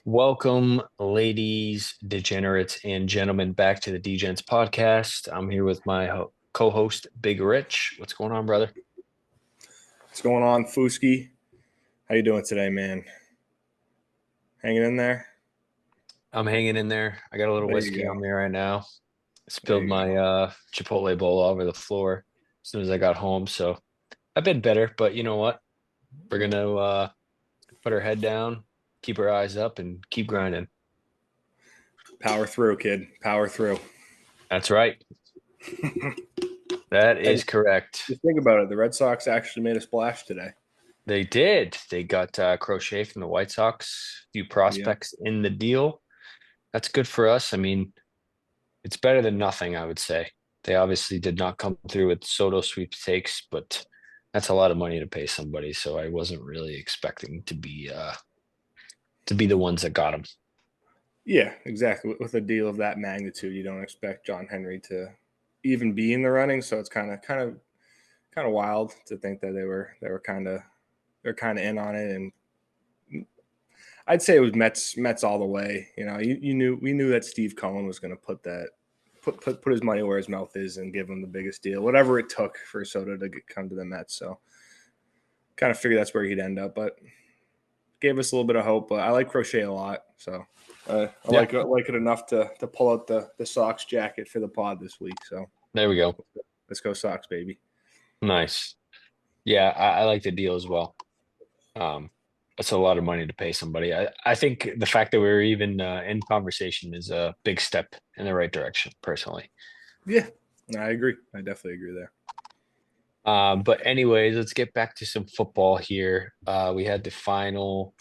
Welcome, ladies, degenerates, and gentlemen, back to the DeGents podcast. I'm here with my co-host, Big Rich. What's going on, brother? What's going on, Fuski? How you doing today, man? Hanging in there? I'm hanging in there. I got a little There you whiskey go. on me right now. There Spilled you my go. Chipotle bowl all over the floor as soon as I got home. So I've been better, but you know what? We're gonna put our head down, keep our eyes up, and keep grinding. Power through, kid. Power through. That's right. That Hey, is correct. just think about it. The Red Sox actually made a splash today. They did. They got Crochet from the White Sox, a few Yeah. prospects in the deal. That's good for us. I mean, it's better than nothing, I would say. They obviously did not come through with Soto sweepstakes, but that's a lot of money to pay somebody. So I wasn't really expecting to be the ones that got him. Yeah, exactly. With a deal of that magnitude, you don't expect John Henry to even be in the running. So it's kind of wild to think that they were kind of in on it. And I'd say it was Mets all the way. You knew we knew that Steve Cohen was going to put his money where his mouth is and give him the biggest deal, whatever it took for Soto to come to the Mets. So kind of figured that's where he'd end up, but gave us a little bit of hope. But I like Crochet a lot, so I Yeah, like it enough to pull out the Sox jacket for the pod this week. So there we go. let's go Sox, baby. Nice. Yeah, I like the deal as well. Um, it's a lot of money to pay somebody. I think the fact that we're even in conversation is a big step in the right direction, personally. Yeah, I agree. I definitely agree there. But anyways, let's get back to some football here. We had the final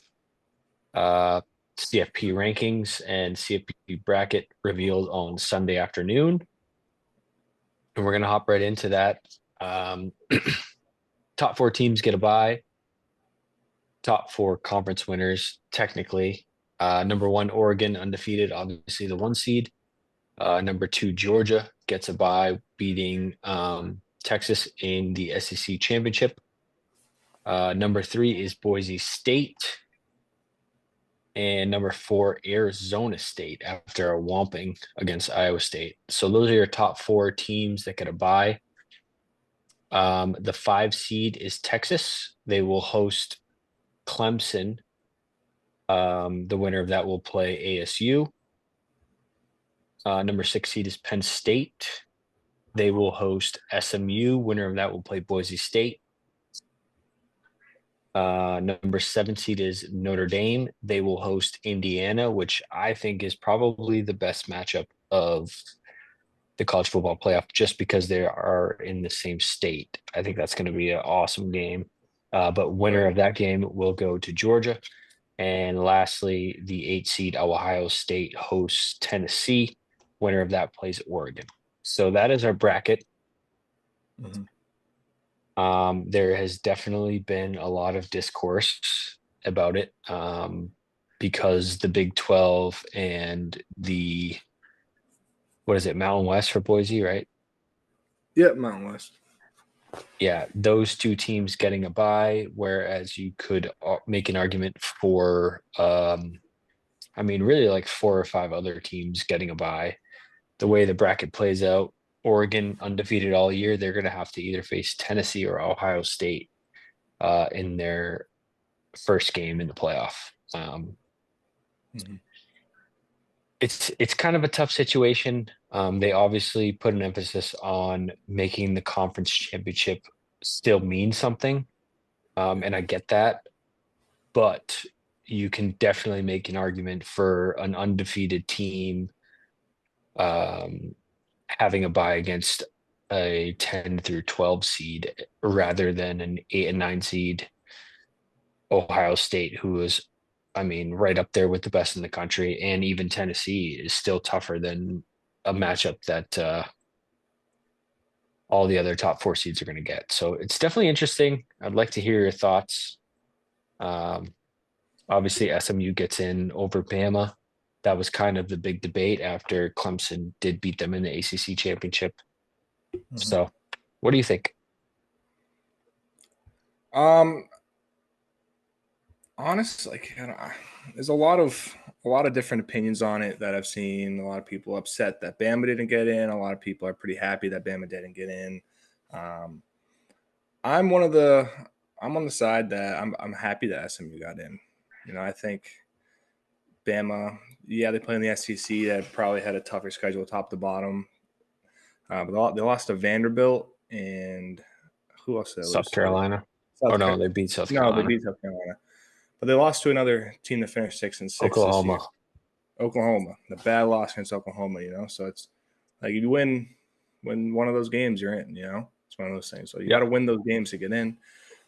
uh, CFP rankings and CFP bracket revealed on Sunday afternoon, and we're gonna hop right into that. Um, top four teams get a bye. Top four conference winners, technically. Number one, Oregon, undefeated, obviously the one seed. Number two, Georgia gets a bye, beating Texas in the SEC championship. Number three is Boise State. And number four, Arizona State after a whomping against Iowa State. So those are your top four teams that get a bye. The five seed is Texas. They will host Clemson. The winner of that will play ASU. Number six seed is Penn State. They will host SMU. Winner of that will play Boise State. Number seven seed is Notre Dame. They will host Indiana, which I think is probably the best matchup of the college football playoff just because they are in the same state. I think that's going to be an awesome game. But winner Right. of that game will go to Georgia. And lastly, the eight seed Ohio State hosts Tennessee. Winner of that plays Oregon. So that is our bracket. Mhm. There has definitely been a lot of discourse about it because the Big 12 and the, what is it, Mountain West for Boise, right? Yep, Mountain West. Yeah, those two teams getting a bye, whereas you could make an argument for, I mean, really like four or five other teams getting a bye. The way the bracket plays out, Oregon undefeated all year, they're going to have to either face Tennessee or Ohio State in their first game in the playoff. Mhm. It's kind of a tough situation. They obviously put an emphasis on making the conference championship still mean something, and I get that. But you can definitely make an argument for an undefeated team um, having a bye against a 10 through 12 seed rather than an 8 and 9 seed Ohio State, who is, I mean, right up there with the best in the country, and even Tennessee is still tougher than a matchup that all the other top four seeds are going to get. So it's definitely interesting. I'd like to hear your thoughts. Um, Obviously, SMU gets in over Bama. That was kind of the big debate after Clemson did beat them in the ACC championship. Mhm. So, what do you think? Um, honestly, like, there's a lot of a lot of different opinions on it that I've seen. A lot of people upset that Bama didn't get in. A lot of people are pretty happy that Bama didn't get in. Um, I'm one of the I'm on the side that I'm happy that SMU got in. I think Bama, yeah, they play in the SEC. That probably had a tougher schedule, top to bottom. But they lost to Vanderbilt and who else did they lose South to? Carolina. Oh South no, Carolina. they beat South No, they Carolina. beat South Carolina, but they lost to another team that finished 6-6 this year, Oklahoma. Oklahoma. The bad loss against Oklahoma. So it's like you win one of those games, you're in. It's one of those things. So you got Yep. to win those games to get in.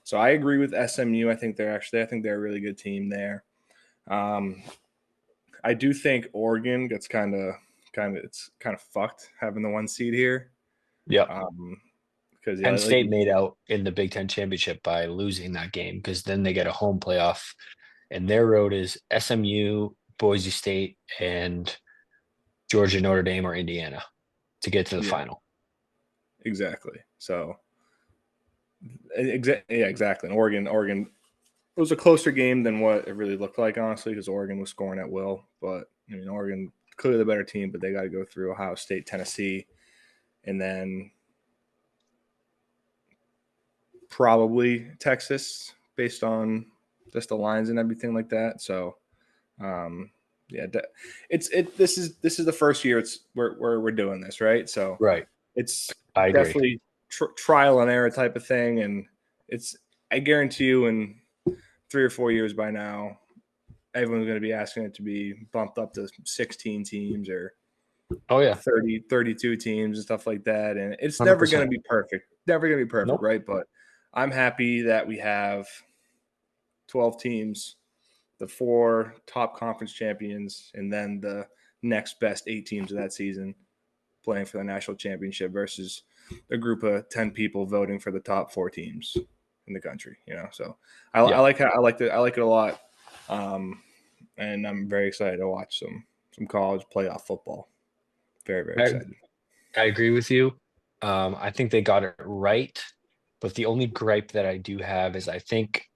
So I agree with SMU. I think they're a really good team there. Um, I do think Oregon gets it's kind of fucked having the 1 seed here. Yep. Um, because yeah, Penn like State made out in the Big Ten championship by losing that game because then they get a home playoff, and their road is SMU, Boise State, and Georgia, Notre Dame, or Indiana to get to the yeah, final. exactly. So yeah, exactly. And Oregon, it was a closer game than what it really looked like, honestly, because Oregon was scoring at will. But Oregon clearly the better team, but they got to go through Ohio State, Tennessee, and then probably Texas, based on just the lines and everything like that. So, um, yeah, this is the first year we're doing this, right? So Right. it's I agree. definitely trial and error type of thing, and it's I guarantee you in 3 or 4 years by now, everyone's going to be asking it to be bumped up to 16 teams or Oh yeah. 32 teams and stuff like that. And it's never going to 100%. be perfect. Never going to be perfect, Nope. right? But I'm happy that we have 12 teams, the 4 top conference champions, and then the next best 8 teams of that season playing for the national championship versus a group of 10 people voting for the top 4 teams in the country. So I Yeah. like how I like it a lot, and I'm very excited to watch some college playoff football. Very very I, excited. I agree with you. I think they got it right, but the only gripe that I do have is I think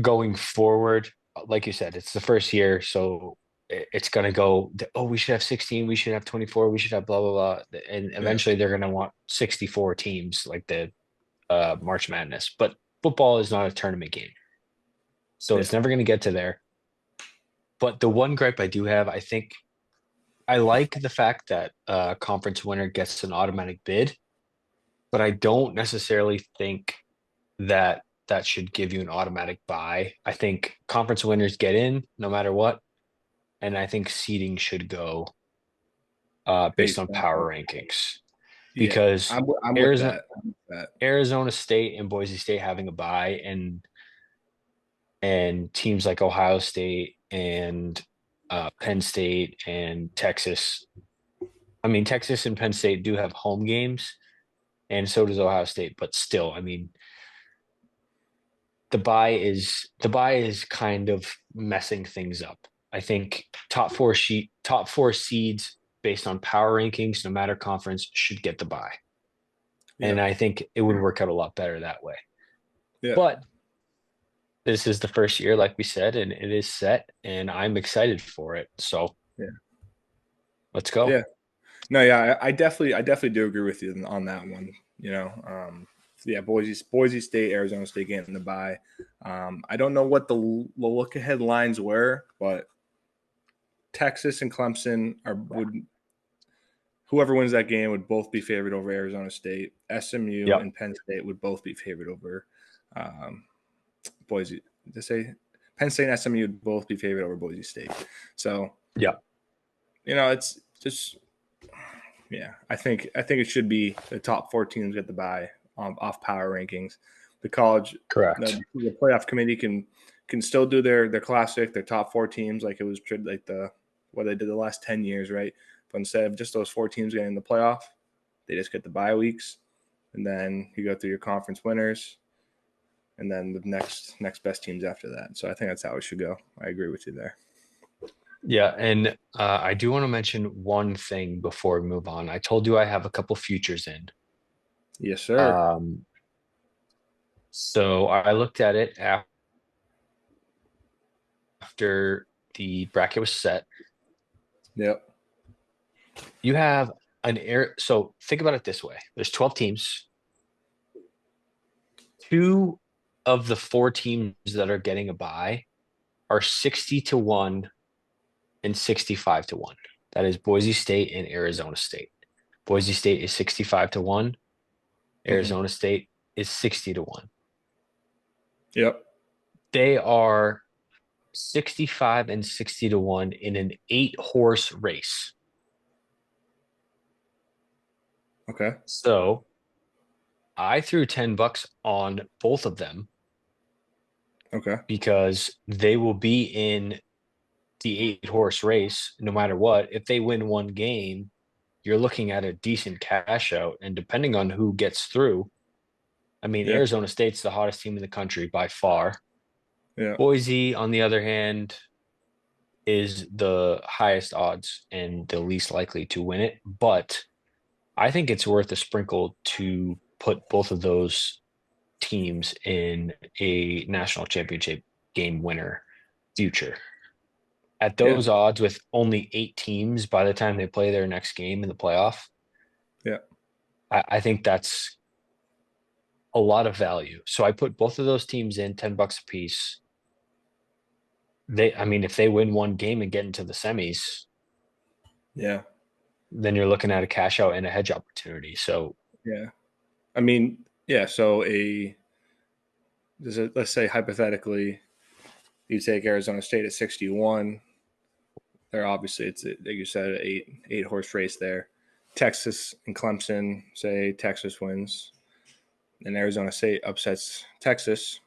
going forward, like you said, it's the first year, so it's going to go, oh, we should have 16, we should have 24, we should have blah, blah, blah. And Yeah, eventually they're going to want 64 teams like the March Madness. But football is not a tournament game, so yeah, it's never going to get to there. But the one gripe I do have, I think I like the fact that conference winner gets an automatic bid, but I don't necessarily think that that should give you an automatic buy. I think conference winners get in no matter what, and I think seeding should go based based on on power rankings yeah. because I'm with Arizona that. I'm with that. Arizona State and Boise State having a bye, and teams like Ohio State and Penn State and Texas. I mean, Texas and Penn State do have home games, and so does Ohio State. But still, I mean, the buy is kind of messing things up. I think top four seeds based on power rankings, no matter conference, should get the buy. Yeah, And I think it would work out a lot better that way. yeah, But this is the first year, like we said, and it is set, and I'm excited for it. So yeah, let's go. yeah. No, yeah, I definitely do agree with you on that one. Yeah, Boise State, Arizona State getting the bye. I don't know what the look ahead lines were, but Texas and Clemson would whoever wins that game would both be favored over Arizona State. SMU Yep. and Penn State would both be favored over um, Boise. To say Penn State and SMU would both be favored over Boise State. So Yep. it's just yeah. I think it should be the top 4 teams get the bye off power rankings. The college, Correct. the playoff committee can still do their classic, their top 4 teams like it was like what they did the last 10 years, right? But instead of just those 4 teams getting the playoff, they just get the bye weeks, and then you go through your conference winners, and then the next best teams after that. So I think that's how it should go. I agree with you there. Yeah, and I do want to mention one thing before we move on. I told you I have a couple futures in. Yes, sir. So I looked at it after after the bracket was set, Yep. you have an air. So think about it this way: there's 12 teams. Two of the four teams that are getting a bye are 60-1 and 65-1. That is Boise State and Arizona State. Boise State is 65-1. Hmm. Arizona State is 60-1. Yep. They are 65 and 60-1 in an 8-horse race. Okay. So I threw $10 on both of them Okay. because they will be in the 8-horse race no matter what. If they win one game, you're looking at a decent cash out. And depending on who gets through, I mean, Yeah. Arizona State's the hottest team in the country by far. Yeah. Boise, on the other hand, is the highest odds and the least likely to win it. But I think it's worth a sprinkle to put both of those teams in a national championship game winner future. At Yeah. those odds, with only 8 teams by the time they play their next game in the playoff, Yeah. I think that's a lot of value. So I put both of those teams in $10 a piece. I mean, if they win one game and get into the semis, Yeah. then you're looking at a cash out and a hedge opportunity. So Yeah. I mean, yeah. So let's say hypothetically, you take Arizona State at 61. They're obviously like you said, an eight horse race there. Texas and Clemson, say Texas wins, and Arizona State upsets Texas.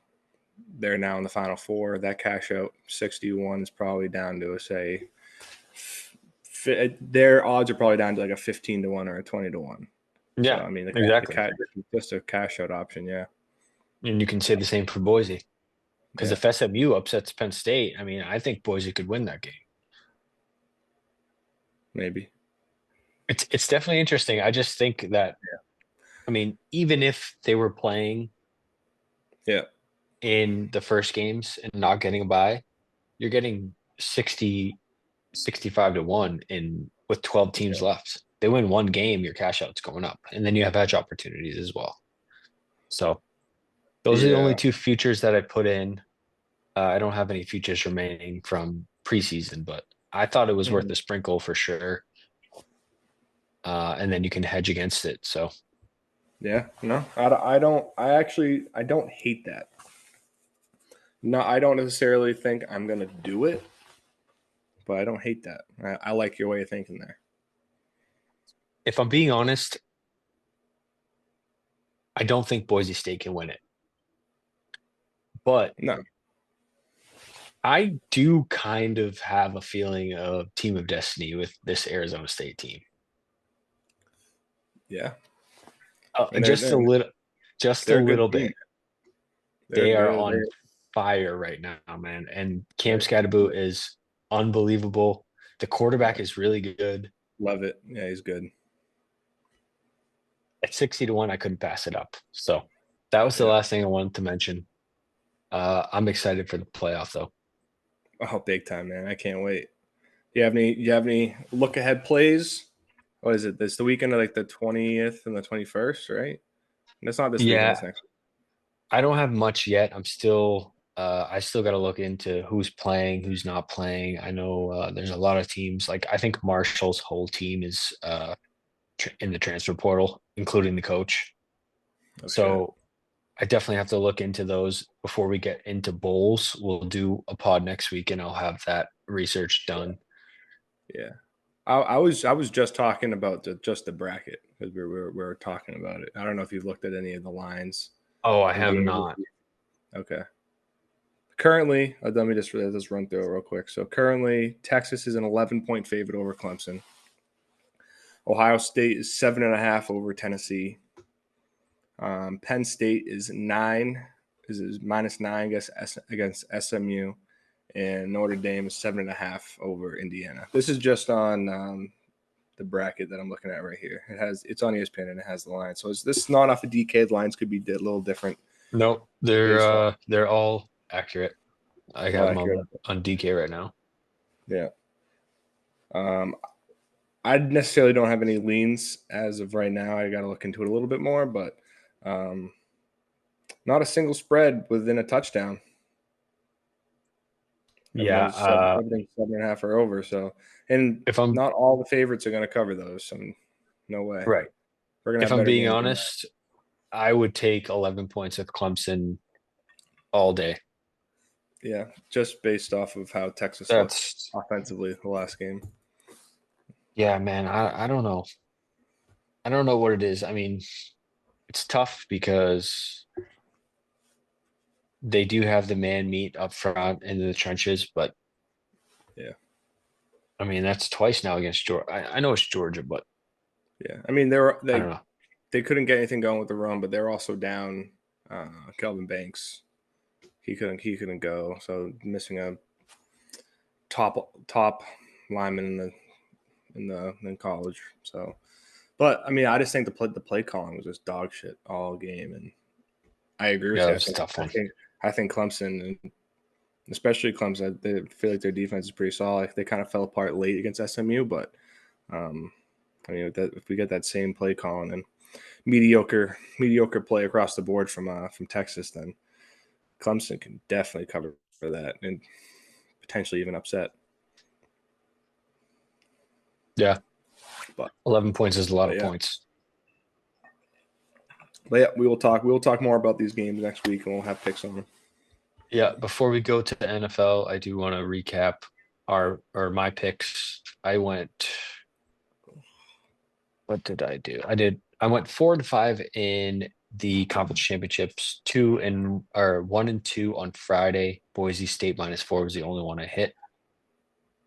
They're now in the Final Four. That cash out 61 is probably down to say their odds are probably down to like a 15-1 or a 20-1. So yeah, I mean, exactly. just a cash out option. Yeah, And you can say the same for Boise. Because yeah, if SMU upsets Penn State, I mean, I think Boise could win that game. maybe. It's definitely interesting. I just think that, I mean, even if they were playing Yeah, in the first games and not getting a bye, you're getting 65-1 in with 12 teams yeah, left. They win one game, your cash out's going up. And then you have hedge opportunities as well. So those are the only yeah. two futures that I put in. I don't have any futures remaining from preseason, but I thought it was worth Mhm. a sprinkle for sure. And then you can hedge against it. So Yeah. No, I don't. I don't hate that. No, I don't necessarily think I'm gonna do it, but I don't hate that. I like your way of thinking there. if I'm being honest, I don't think Boise State can win it. But No. I do kind of have a feeling of team of destiny with this Arizona State team. Yeah. And And just a they're a good little team. bit. They are on They're fire right now, man. And Cam they're Scadaboo is unbelievable. The quarterback yeah. is really good. Love it. Yeah, he's good. At 60-1, I couldn't pass it up. So that was the Yeah. last thing I wanted to mention. I'm excited for the playoff though. Oh, big time, man. I can't wait. You have any look ahead plays? What is it? This the weekend of like the 20th and the 21st, right? That's not this weekend, Yeah, it's next week. I don't have much yet. I still got to look into who's playing, who's not playing. I know there's a lot of teams. Like I think Marshall's whole team is in the transfer portal, including the coach. Oh shit. So I definitely have to look into those before we get into bowls. We'll do a pod next week, and I'll have that research done. Yeah. I was just talking about just the bracket because we were talking about it. I don't know if you've looked at any of the lines Oh, I and have games. not. Okay. Currently, let me just run through it real quick. So currently, Texas is an 11-point favorite over Clemson. Ohio State is 7.5 over Tennessee. Penn State is -9 against SMU, and Notre Dame is 7.5 over Indiana. This is just on the bracket that I'm looking at right here. It's on ESPN and it has the line. So this is not off of DK. The lines could be a little different Nope, based on. they're all accurate. I Well, have him accurate. on DK right now. Yeah. Um, I necessarily don't have any leans as of right now. I got to look into it a little bit more, but um, not a single spread within a touchdown. Yeah. Everything's 7.5 or over. So, and If I'm not all the favorites are going to cover those. So, no way. right, We're going to if have I'm better being games than that. honest, I would take 11 points with Clemson all day. Yeah, just based off of how Texas looked That's offensively the last game. yeah, man. I don't know. I don't know what it is. I mean, it's tough because they do have the man meat up front in the trenches, but Yeah, I mean that's twice now against Georgia. I know it's Georgia, but yeah. I mean, they were I don't know. they couldn't get anything going with the run, but they're also down Kelvin Banks. He couldn't go, so missing a top lineman in college. So, but I mean, I just think the play calling was just dog shit all game, and I agree with Yeah, you. that's a tough I one. think I think Clemson, and especially Clemson, they feel like their defense is pretty solid. They kind of fell apart late against SMU, but um, I mean, if we get that same play calling and mediocre play across the board from Texas, then Clemson can definitely cover for that and potentially even upset. Yeah, But 11 points is a lot but of yeah, points. but yeah, we will talk more about these games next week, and we'll have picks on them. Yeah, before we go to the NFL, I do want to recap our or my picks. I went, what did I do? I went 4-5 in the conference championships, 1-2 on Friday. Boise State -4 was the only one I hit.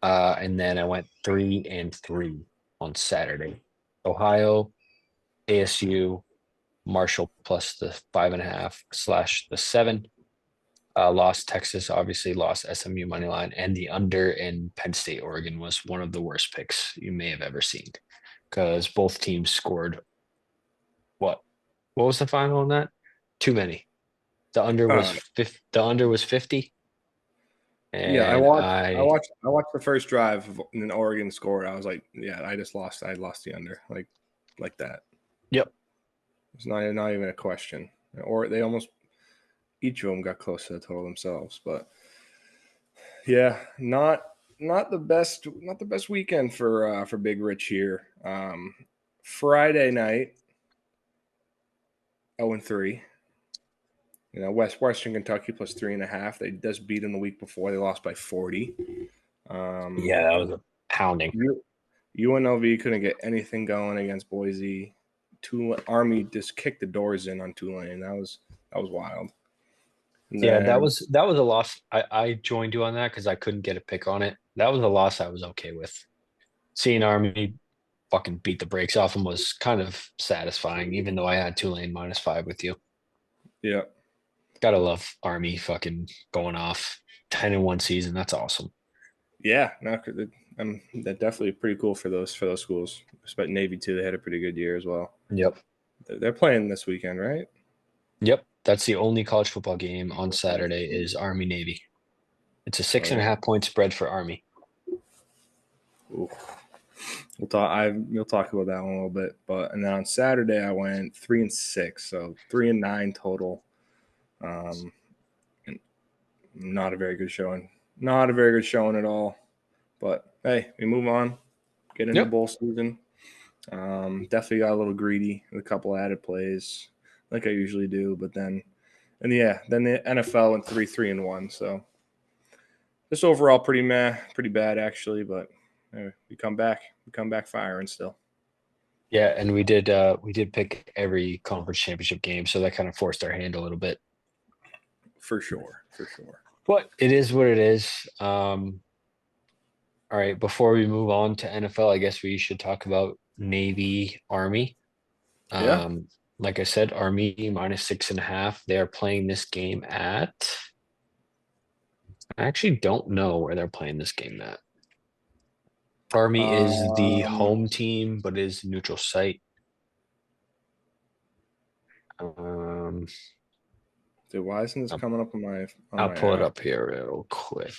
And then I went 3-3 on Saturday. Ohio, ASU, Marshall plus the 5.5/the 7. Lost Texas, obviously lost SMU money line, and the under in Penn State, Oregon was one of the worst picks you may have ever seen because both teams scored what? What was the final on that? Too many. Uh, The under was 50, yeah, I and watched I watched I watched the first drive and then Oregon scored. I was like, yeah, I just lost. I lost the under like that. yep. It's not even a question. Or they almost each of them got close to the total themselves. But yeah, not the best weekend for Big Rich here. Friday night, 0-3. Western Kentucky plus 3.5. They just beat them the week before. They lost by 40. Yeah, that was a pounding. UNLV couldn't get anything going against Boise. Army just kicked the doors in on Tulane. That was wild. And Yeah, then that was a loss. I joined you on that because I couldn't get a pick on it. That was a loss I was okay with. Seeing Army fucking beat the brakes off them was kind of satisfying, even though I had Tulane -5 with you. yeah, Gotta love Army fucking going off 10-1 season. That's awesome. yeah, no, that's definitely pretty cool for those schools. But Navy too, they had a pretty good year as well. Yep. They're playing this weekend, right? Yep. That's the only college football game on Saturday is Army Navy. It's a six and a Oh, half point spread for Army. ooh. We'll talk about that one a little bit, and then on Saturday I went 3-6, so 3-9 total. Um, and not a very good showing. Not a very good showing at all. But hey, we move on. Get into Yep. bowl season. Definitely got a little greedy with a couple added plays, like I usually do. But then the NFL went 3-3-1. So just overall pretty bad actually. But we come back firing still. Yeah, and we did pick every conference championship game, so that kind of forced our hand a little bit. For sure, for sure. But it is what it is. All right, before we move on to NFL, I guess we should talk about Navy Army. Yeah. Like I said, Army -6.5. They are playing this game at. I actually don't know where they're playing this game at. Army is the Um, home team, but is neutral site. Um, Dude, why isn't this I'll, coming up on my I'll pull it app? up here real quick.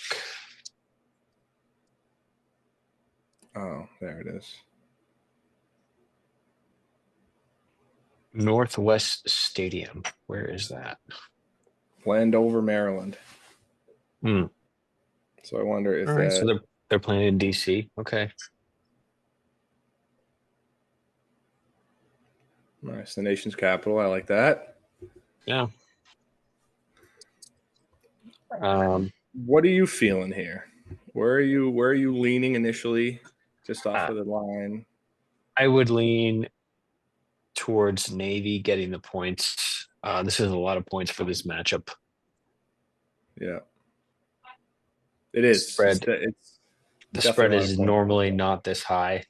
Oh, there it is. Northwest Stadium. Where is that? Landover, Maryland. Hmm. So I wonder All if right. So that they're playing in DC. Okay. nice. The nation's capital. I like that. Yeah. Um, What are you feeling here? Where are you leaning initially? Just off uh, of the line. I would lean towards Navy getting the points. This is a lot of points for this matchup. Yeah. It is. It's Spread it's the definitely spread a lot of is points. normally not this high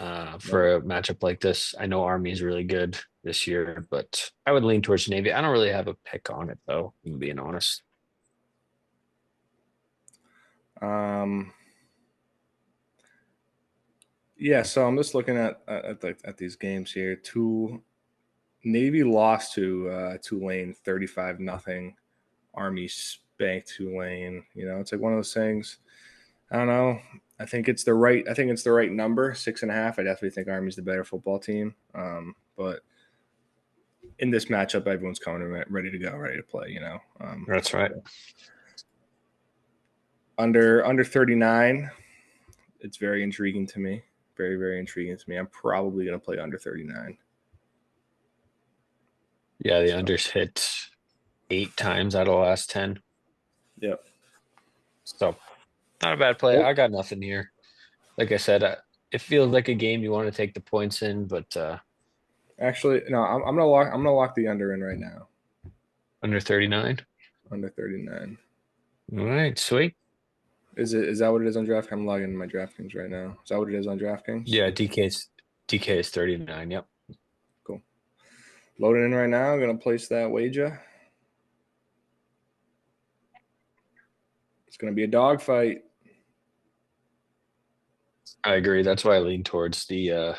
Nope. for a matchup like this. I know Army is really good this year, but I would lean towards Navy. I don't really have a pick on it though, I'm being honest. Um yeah, so I'm just looking at these games here. Navy lost to Tulane 35-0. Army spanked Tulane. It's like one of those things. I don't know. I think it's the right number, 6.5. I definitely think Army's the better football team. But in this matchup, everyone's coming ready to go, ready to play. That's right. Under 39, it's very intriguing to me. Very, very intriguing to me. I'm probably gonna play under 39. Yeah, the So unders hit 8 times out of the last 10. yep. So not a bad play. I got nothing here. Like I said, it feels like a game you want to take the points in, but Actually, no, I'm gonna lock the under in right now. under 39. Under 39. All right, sweet. Is that what it is on DraftKings? I'm logging in my DraftKings right now. Is that what it is on DraftKings? Yeah, DK is 39. Yep. Cool. Loading in right now. I'm gonna place that wager. It's gonna be a dogfight. I agree. That's why I lean towards the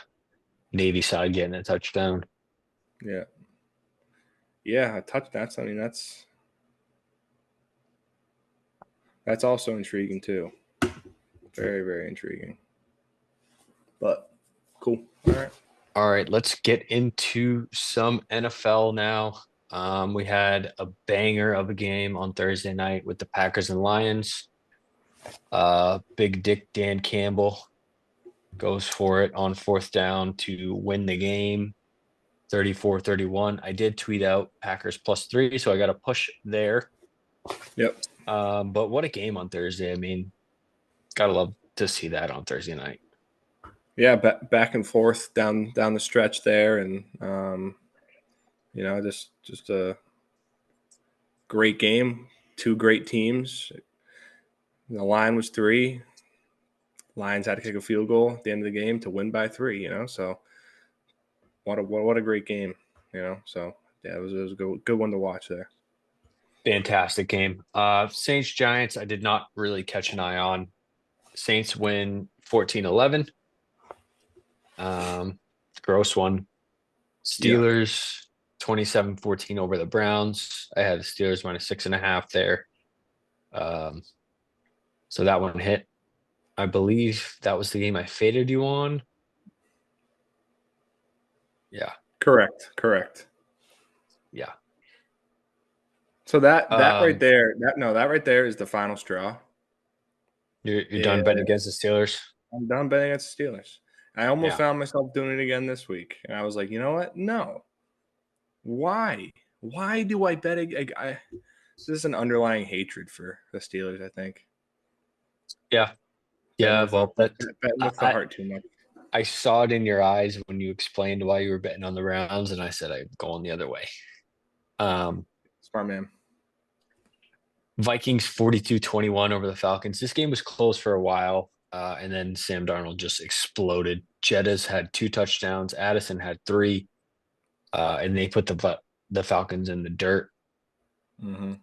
Navy side getting a touchdown. Yeah. Yeah, a touchdown. That's also intriguing too. Very, very intriguing. But cool. All right. All right, let's get into some NFL now. We had a banger of a game on Thursday night with the Packers and Lions. Big Dick Dan Campbell goes for it on fourth down to win the game, 34-31. I did tweet out Packers +3, so I got a push there. Yep. But what a game on Thursday. I mean, gotta love to see that on Thursday night. Yeah, back and forth down the stretch there, and just a great game. Two great teams. The line was 3. Lions had to kick a field goal at the end of the game to win by 3. So what a great game. So yeah, it was a good one to watch there. Fantastic game. Saints Giants, I did not really catch an eye on. Saints win 14-11. Gross one. Yeah. Steelers 27-14 over the Browns. I had the Steelers minus 6.5 there. Um, so that one hit. I believe that was the game I faded you on. Yeah. Correct. Yeah. So that right Um, there, that right there is the final straw. you're Yeah, done betting against the Steelers? I'm done betting against the Steelers. I almost Yeah. found myself doing it again this week, and I was like, you know what? No. Why? Why do I bet? This is an underlying hatred for the Steelers. I think Yeah. betting Yeah. with the Well, that betting I, with the I heart too much. I saw it in your eyes when you explained why you were betting on the Browns, and I said I'd go on the other way. Um, Smart man. Vikings 42-21 over the Falcons. This game was close for a while, and then Sam Darnold just exploded. Jettas had 2 touchdowns. Addison had 3, and they put the Falcons in the dirt. Mm-hmm.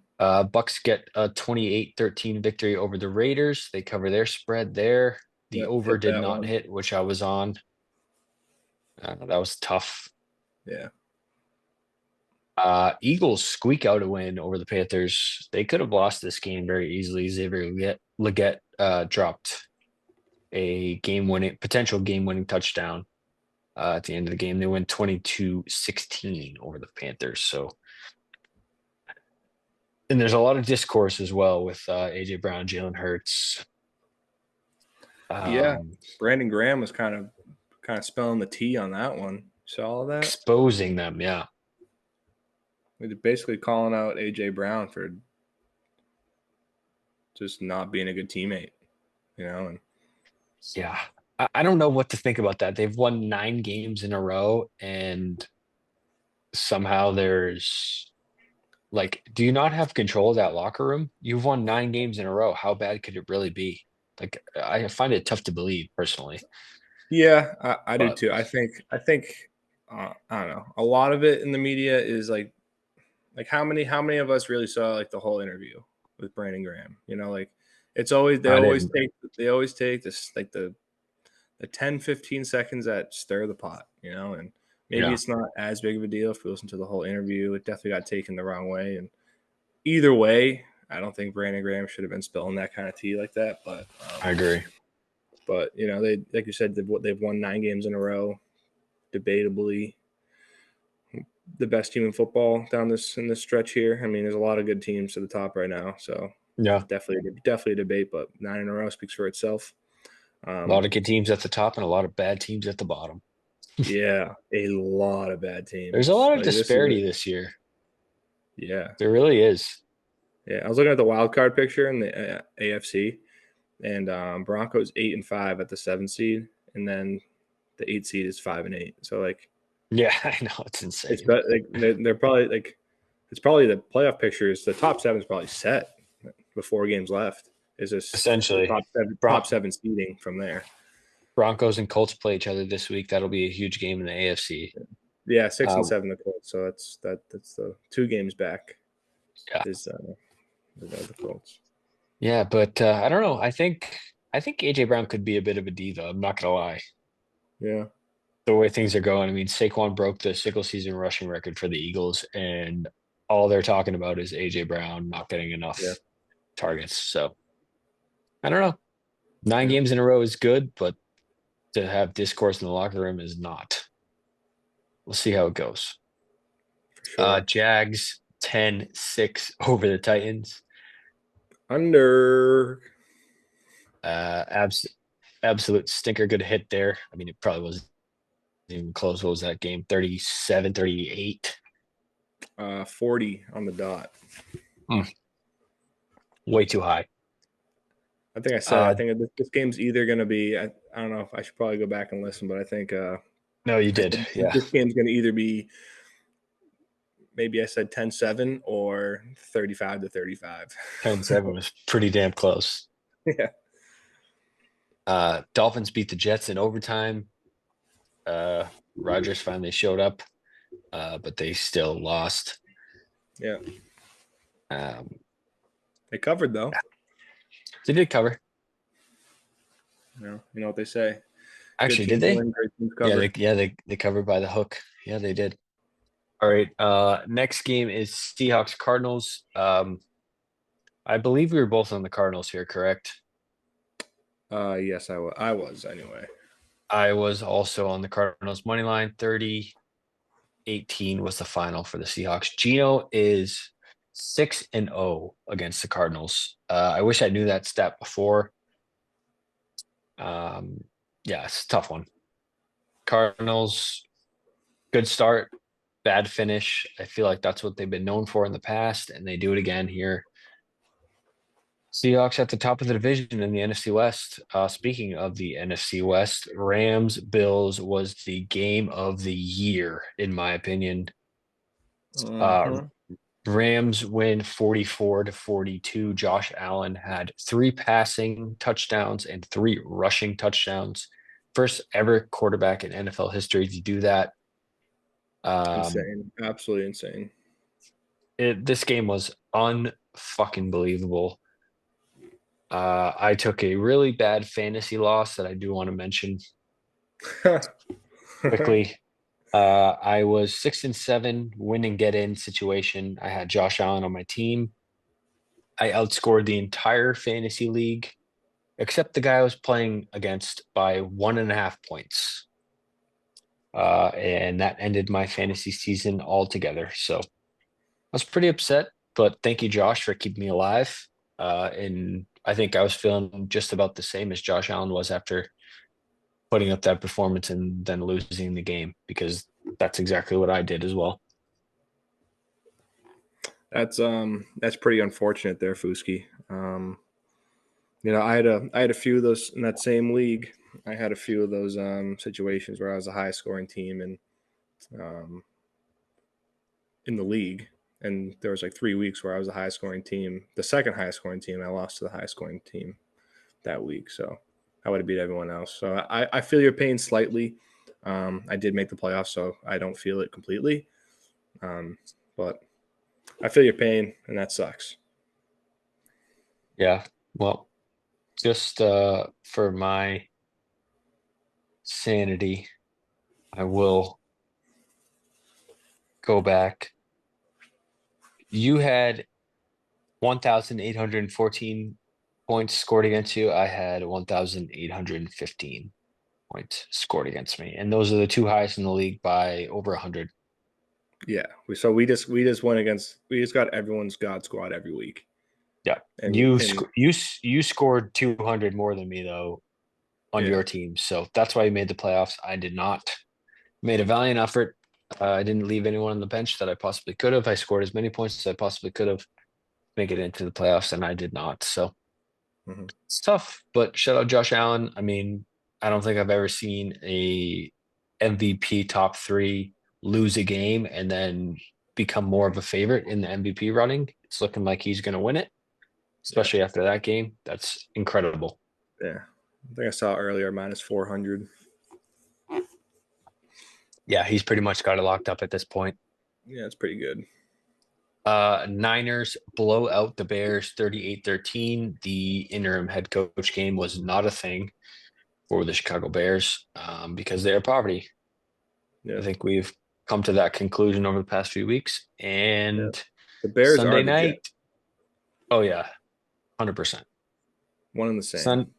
Bucks get a 28-13 victory over the Raiders. They cover their spread there. The Yep, over hit did that not one. hit, which I was on. That was tough. Yeah. Eagles squeak out a win over the Panthers. They could have lost this game very easily. Xavier Legette dropped a potential game-winning touchdown at the end of the game. They win 22-16 over the Panthers. So, and there's a lot of discourse as well with AJ Brown, Jalen Hurts, Yeah, um, Brandon Graham was kind of spelling the T on that one. Saw all that? exposing them. Yeah, They're basically calling out AJ Brown for just not being a good teammate, and yeah. I don't know what to think about that. They've won 9 games in a row, and somehow there's like, do you not have control of that locker room? You've won 9 games in a row. How bad could it really be? Like, I find it tough to believe personally, yeah, I do but too. I think I don't know. A lot of it in the media is like how many of us really saw like the whole interview with Brandon Graham? Like it's always they I always didn't. take this like the 10-15 seconds that stir the pot, and maybe Yeah, it's not as big of a deal if you listen to the whole interview. It definitely got taken the wrong way, and either way, I don't think Brandon Graham should have been spilling that kind of tea like that. But I agree. they like you said they've won 9 games in a row, debatably the best team in football down this in this stretch here. I mean, there's a lot of good teams to the top right now, so Yeah, definitely a debate. But 9 in a row speaks for itself. a lot Um, of good teams at the top and a lot of bad teams at the bottom. yeah, a lot of bad There's a teams. lot of Like this is disparity this year. yeah. There really is. Yeah, I was looking at the wild card picture in the AFC, and Broncos 8-5 at the 7 seed, and then the 8 seed is 5-8. So like Yeah, I know it's it's insane. like they're probably like it's probably the playoff picture is the top seven is probably set with 4 games left. Is just the Essentially, top Bron seven seeding from there. Broncos and Colts play each other this week. That'll be a huge game in the AFC. Yeah, six and Uh, seven the Colts. So that's the 2 games back yeah, is the Colts. yeah, but I don't know. I think AJ Brown could be a bit of a diva. I'm not gonna lie. Yeah, The way things are going, I mean, Saquon broke the single season rushing record for the Eagles, and all they're talking about is AJ Brown not getting yeah, enough targets. So I don't know. Nine yeah, games in a row is good, but to have discourse in the locker room is not. We'll see how it goes. for sure. Jags 10-6 over the Titans. Under. Uh, abs absolute stinker good hit there. I mean, it probably wasn't even close. What was that game? 37-38. 40 on the dot. Hmm, way too high. I think I said I Uh, think this game's either going to be I don't know if I should probably go back and listen, but no, you I did. said Yeah. this game's going to either be maybe I said 10-7 or 35-35. 10-7 was pretty damn close. Yeah. Dolphins beat the Jets in overtime. Uh, Rodgers finally showed up, but they still lost. Yeah. Um, They covered though. they did cover. You know what they say. Good Actually, did teams they? win, great teams Yeah, cover. they covered by the hook. Yeah, they did. All right. Next game is Seahawks Cardinals. I believe we were both on the Cardinals here, correct? Yes, I was anyway. I was also on the Cardinals money line. 30-18 was the final for the Seahawks. Gino is 6-0 against the Cardinals. I wish I knew that stat before. Um, yeah, it's a tough one. Cardinals, good start, bad finish. I feel like that's what they've been known for in the past, and they do it again here. Seahawks at the top of the division in the NFC West. Speaking of the NFC West, Rams Bills was the game of the year, in my opinion. Uh, Mm-hmm. Rams win 44-42. Josh Allen had 3 passing touchdowns and 3 rushing touchdowns. First ever quarterback in NFL history to do that. Um, Insane. Absolutely insane. this game was unfucking believable. I took a really bad fantasy loss that I do want to mention quickly. I was 6-7, win and get in situation. I had Josh Allen on my team. I outscored the entire fantasy league except the guy I was playing against by 1.5 points. And that ended my fantasy season altogether. So I was pretty upset, but thank you, Josh, for keeping me alive. And I think I was feeling just about the same as Josh Allen was after putting up that performance and then losing the game because that's exactly what I did as well. That's pretty unfortunate there, Fuski. I had a few of those in that same league. I had a few of those situations where I was a high scoring team and um, in the league, and there was like 3 weeks where I was the highest scoring team, the second highest scoring team. I lost to the highest scoring team that week, so I would have beat everyone else. So I feel your pain slightly. I did make the playoffs, so I don't feel it completely, um, but I feel your pain, and that sucks. Yeah. Well, just for my sanity, I will go back. You had 1,814 points scored against you. I had 1,815 points scored against me. And those are the two highest in the league by over 100. Yeah, we just went against we just got everyone's God squad every week, Yeah. and You scored 200 more than me though on yeah, your team. So that's why you made the playoffs. I did not. Made a valiant effort. I didn't leave anyone on the bench that I possibly could have. I scored as many points as I possibly could have make it into the playoffs, and I did not. So hmm it's tough, but shout out Josh Allen. I mean, I don't think I've ever seen a MVP top three lose a game and then become more of a favorite in the MVP running. It's looking like he's going to win it, yeah, especially after that game. That's incredible. yeah. I think I saw earlier -400. Yeah, he's pretty much got it locked up at this point. Yeah, it's pretty good. Niners blow out the Bears 38-13. The interim head coach game was not a thing for the Chicago Bears because they are poverty. I Yeah, think we've come to that conclusion over the past few weeks. yeah. And The Bears are Sunday the Jets, night, oh yeah, 100%. one and the same. Sun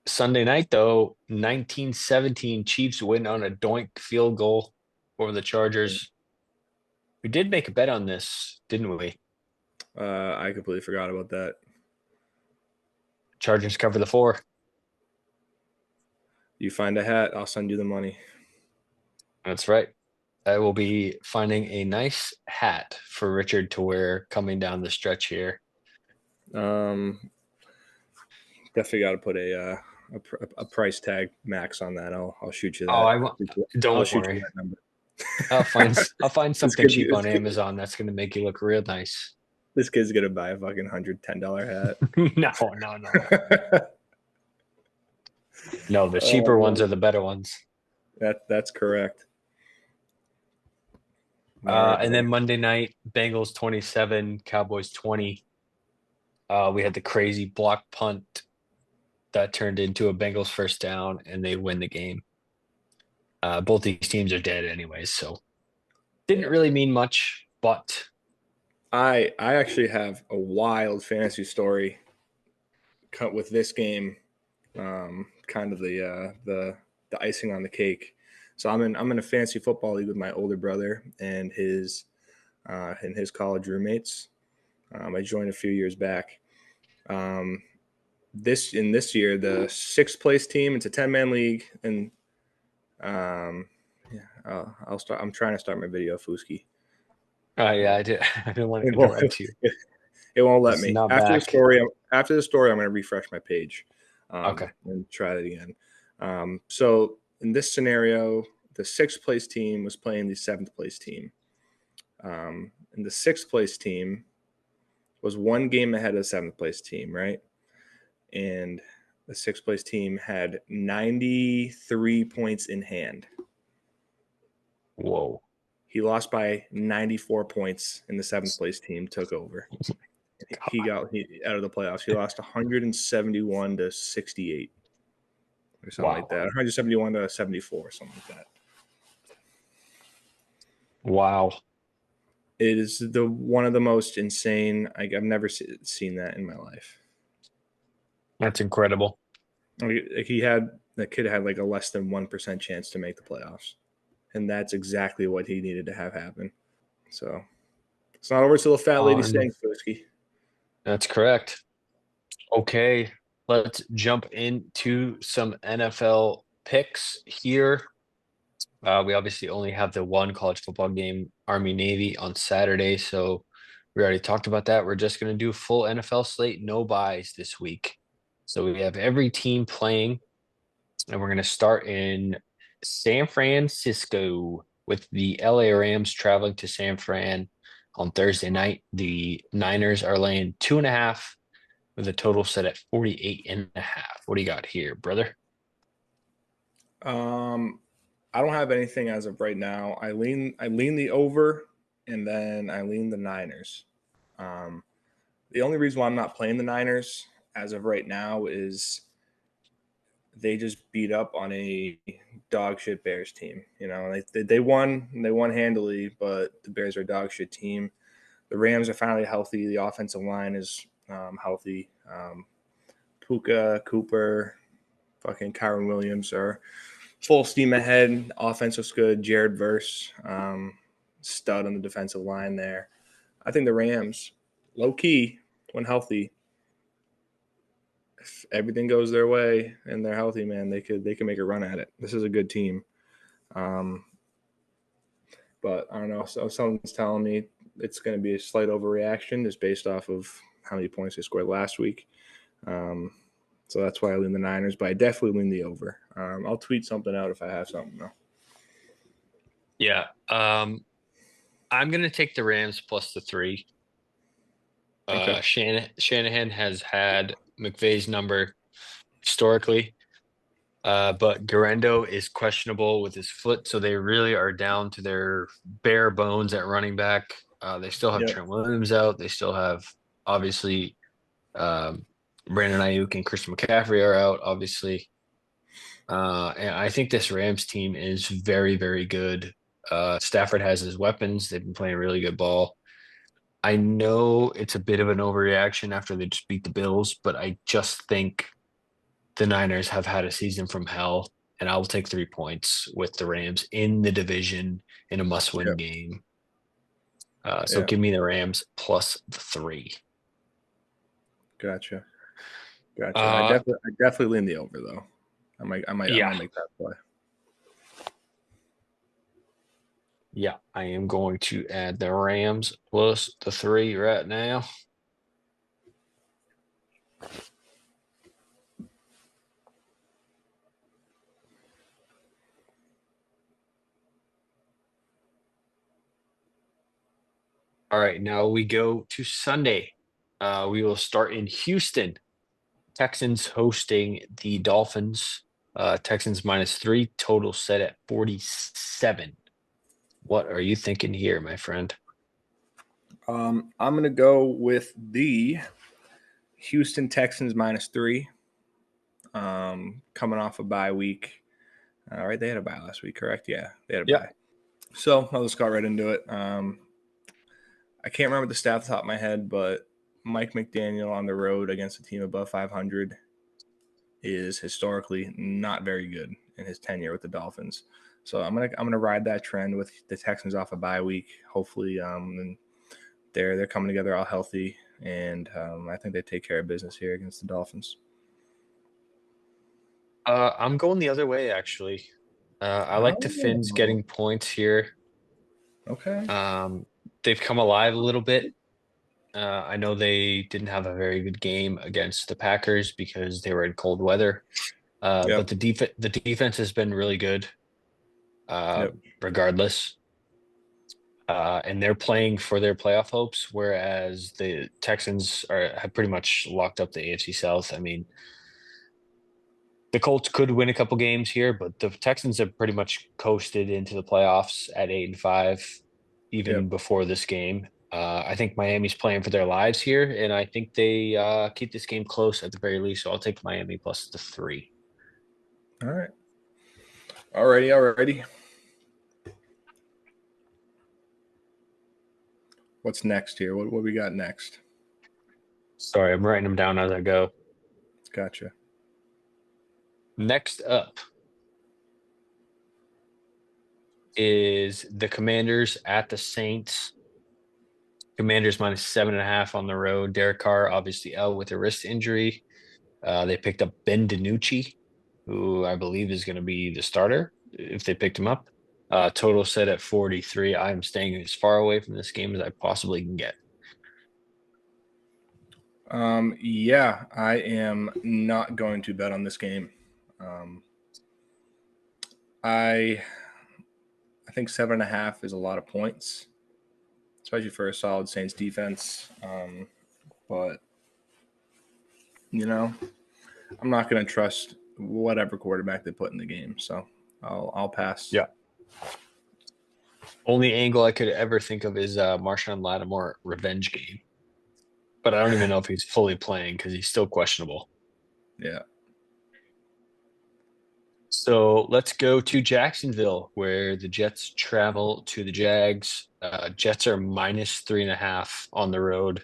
Sunday night though, 1917 Chiefs win on a doink field goal over the Chargers. We did make a bet on this, didn't we? I completely forgot about that. Chargers cover the four. You find a hat, I'll send you the money. That's right. I will be finding a nice hat for Richard to wear coming down the stretch here. Um, Definitely got to put a price tag max on that. I'll shoot you Oh, that. I'll don't shoot you worry. that number. I'll find this something kid's cheap this, on kid, Amazon that's going to make you look real nice. this kid's gonna buy a fucking $110 No, no, no. hat. No, the cheaper ones Oh, are the better ones. that's correct. All right, And buddy. then Monday night, Bengals 27, Cowboys 20. We had the crazy block punt that turned into a Bengals first down, and they win the game. Both these teams are dead anyways, so didn't Yeah. really mean much, but I actually have a wild fantasy story cut with this game. Kind of the icing on the cake. So I'm in a fantasy football league with my older brother and his college roommates. I joined a few years back. Um, this year, the sixth place team. It's a 10-man league, and yeah, I'll start. I'm trying to start my video, Fuski. yeah, I did. I didn't want to It won't, interrupt you. it won't let It's me. not After the back. story, I'm going to refresh my page Okay. and try it again. So in this scenario, the sixth place team was playing the seventh place team. And the sixth place team was one game ahead of the seventh place team, right? And the sixth place team had 93 points in hand. Whoa. He lost by 94 points, and the seventh place team took over. He God. got out of the playoffs. He lost 171 to 68 or something like Wow. that. 171 to 74, something like that. Wow, It is the one of the most insane. I've never seen that in my life. that's incredible. Like he had that kid had like a less than 1% chance to make the playoffs, and that's exactly what he needed to have happen. So it's not over till the fat lady On sings, Whiskey. That's correct. Okay, let's jump into some NFL picks here. We obviously only have the one college football game, Army Navy, on Saturday. So we already talked about that. We're just going to do full NFL slate, no buys this week. So we have every team playing, and we're going to start in San Francisco with the LA Rams traveling to San Fran on Thursday night. The Niners are laying 2.5 with a total set at 48.5. What do you got here, brother? Um, I don't have anything as of right now. I lean the over, and then I lean the Niners. Um, the only reason why I'm not playing the Niners as of right now is they just beat up on a dog shit Bears team. You know, they won handily, but the Bears are a dog shit team. The Rams are finally healthy. The offensive line is healthy. Puka, Cooper, fucking Kyron Williams are full steam ahead. Offense looks good. Jared Verse, stud on the defensive line there. I think the Rams, low key, when healthy, if everything goes their way and they're healthy, man, they could make a run at it. This is a good team. Um, but I don't know. So someone's telling me it's going to be a slight overreaction just based off of how many points they scored last week. Um, so that's why I lean the Niners, but I definitely lean the over. I'll tweet something out if I have something though. Yeah. I'm going to take the Rams plus the 3. Okay. Shanahan has had McVay's number historically, but Garendo is questionable with his foot, so they really are down to their bare bones at running back. They still have Yep. Trent Williams out. They still have obviously Brandon Ayuk and Christian McCaffrey are out, obviously. And I think this Rams team is very, very good. Stafford has his weapons. They've been playing really good ball. I know it's a bit of an overreaction after they just beat the Bills, but I just think the Niners have had a season from hell, and I will take 3 points with the Rams in the division in a must-win Yep. game. So Yeah. give me the Rams plus the 3. Gotcha. Gotcha. I Uh, definitely I definitely lean the over though. I yeah, might make that play. yeah, I am going to add the Rams plus the 3 right now. All right, now we go to Sunday. We will start in Houston. Texans hosting the Dolphins. Texans -3, total set at 47. What are you thinking here, my friend? I'm gonna go with the Houston Texans -3. Coming off a bye week. All right, they had a bye last week, correct? Yeah, they had a Yep. bye. So I'll just go right into it. I can't remember the stat off the top of my head, but Mike McDaniel on the road against a team above 500 is historically not very good in his tenure with the Dolphins. So I'm gonna ride that trend with the Texans off a bye week. Hopefully, and they're coming together all healthy, and I think they take care of business here against the Dolphins. I'm going the other way, actually. I like the Finns Oh, getting points here. okay. Um, they've come alive a little bit. I know they didn't have a very good game against the Packers because they were in cold weather. But Yep. the defense has been really good, Yep. regardless. And they're playing for their playoff hopes, whereas the Texans have pretty much locked up the AFC South. I mean, the Colts could win a couple games here, but the Texans have pretty much coasted into the playoffs at 8-5, even Yep. before this game. I think Miami's playing for their lives here, and I think they keep this game close at the very least. So I'll take Miami plus the 3. All right. Alrighty. Alrighty. What's next here? What we got next? Sorry, I'm writing them down as I go. Gotcha. Next up is the Commanders at the Saints. Commanders minus 7.5 on the road. Derek Carr obviously out with a wrist injury. They picked up Ben DiNucci, who I believe is going to be the starter if they picked him up. Total set at 43. I am staying as far away from this game as I possibly can get. Yeah, I am not going to bet on this game. Um, I I think 7.5 is a lot of points, especially for a solid Saints defense. But you know, I'm not going to trust whatever quarterback they put in the game, so I'll pass. Yeah. Only angle I could ever think of is Marshawn Lattimore revenge game, but I don't even know if he's fully playing because he's still questionable. Yeah. So let's go to Jacksonville, where the Jets travel to the Jags. Jets are minus 3.5 on the road.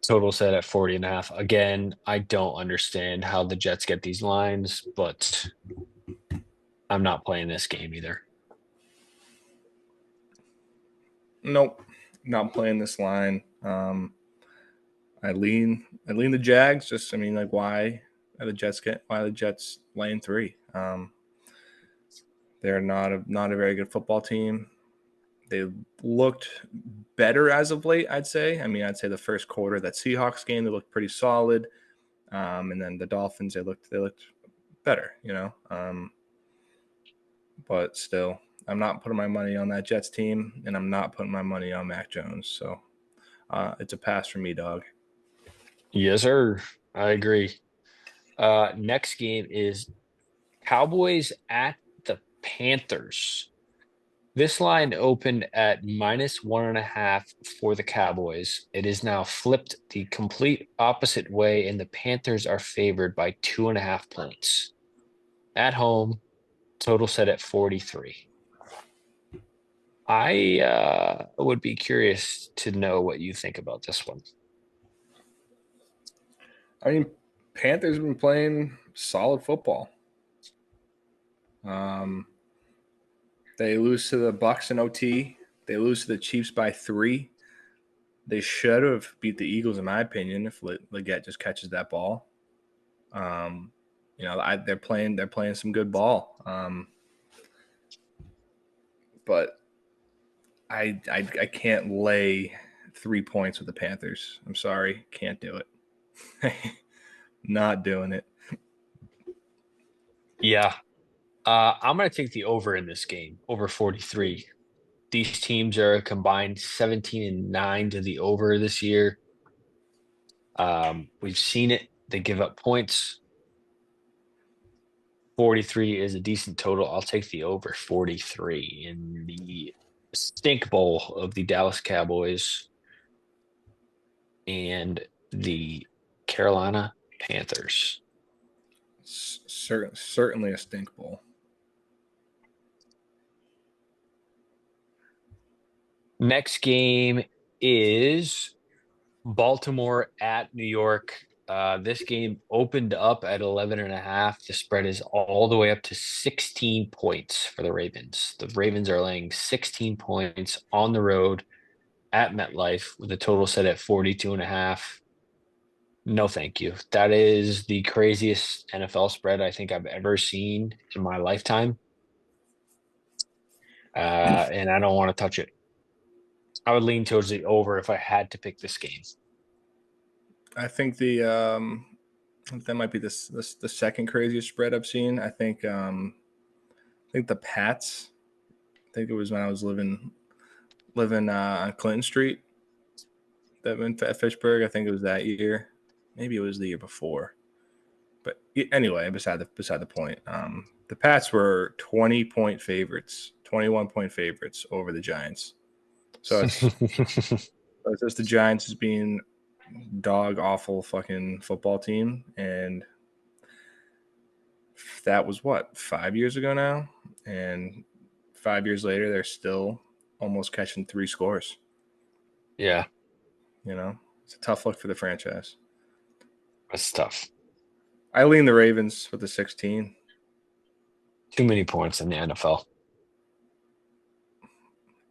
Total set at 40.5. Again, I don't understand how the Jets get these lines, but I'm not playing this game either. Nope, not playing this line. I lean the Jags. Just I mean, like why are the Jets laying 3? They're not a very good football team. They looked better as of late, I'd say. I mean, I'd say the first quarter that Seahawks game they looked pretty solid, and then the Dolphins they looked better, but still, I'm not putting my money on that Jets team, and I'm not putting my money on Mac Jones. So it's a pass for me, dog. Yes, sir. I agree. Next game is Cowboys at the Panthers. This line opened at minus 1.5 for the Cowboys. It is now flipped the complete opposite way, and the Panthers are favored by 2.5 points. At home, total set at 43. I would be curious to know what you think about this one. I mean, Panthers have been playing solid football. Um, they lose to the Bucks in OT. They lose to the Chiefs by 3. They should have beat the Eagles, in my opinion, if Leggett just catches that ball. Um, they're playing some good ball. But I can't lay 3 points with the Panthers. I'm sorry, can't do it. Not doing it. Yeah, I'm going to take the over in this game, over 43. These teams are combined 17-9 to the over this year. We've seen it. They give up points. 43 is a decent total. I'll take the over 43 in the stink bowl of the Dallas Cowboys and the Carolina Panthers. Certainly a stink bowl. Next game is Baltimore at New York. This game opened up at 11.5. The spread is all the way up to 16 points for the Ravens. The Ravens are laying 16 points on the road at MetLife with a total set at 42.5. No, thank you. That is the craziest NFL spread I think I've ever seen in my lifetime. And I don't want to touch it. I would lean towards the over if I had to pick this game. I think that might be the second craziest spread I've seen. I think the Pats. I think it was when I was living on Clinton Street. That went at Fitchburg. I think it was that year. Maybe it was the year before. But anyway, beside the point. The Pats were 20-point favorites, 21-point favorites over the Giants. So it's just the Giants as being dog awful fucking football team, and that was what 5 years ago now, and 5 years later they're still almost catching 3 scores. Yeah, You know, it's a tough look for the franchise. that's tough. I lean the Ravens with the 16. Too many points in the NFL.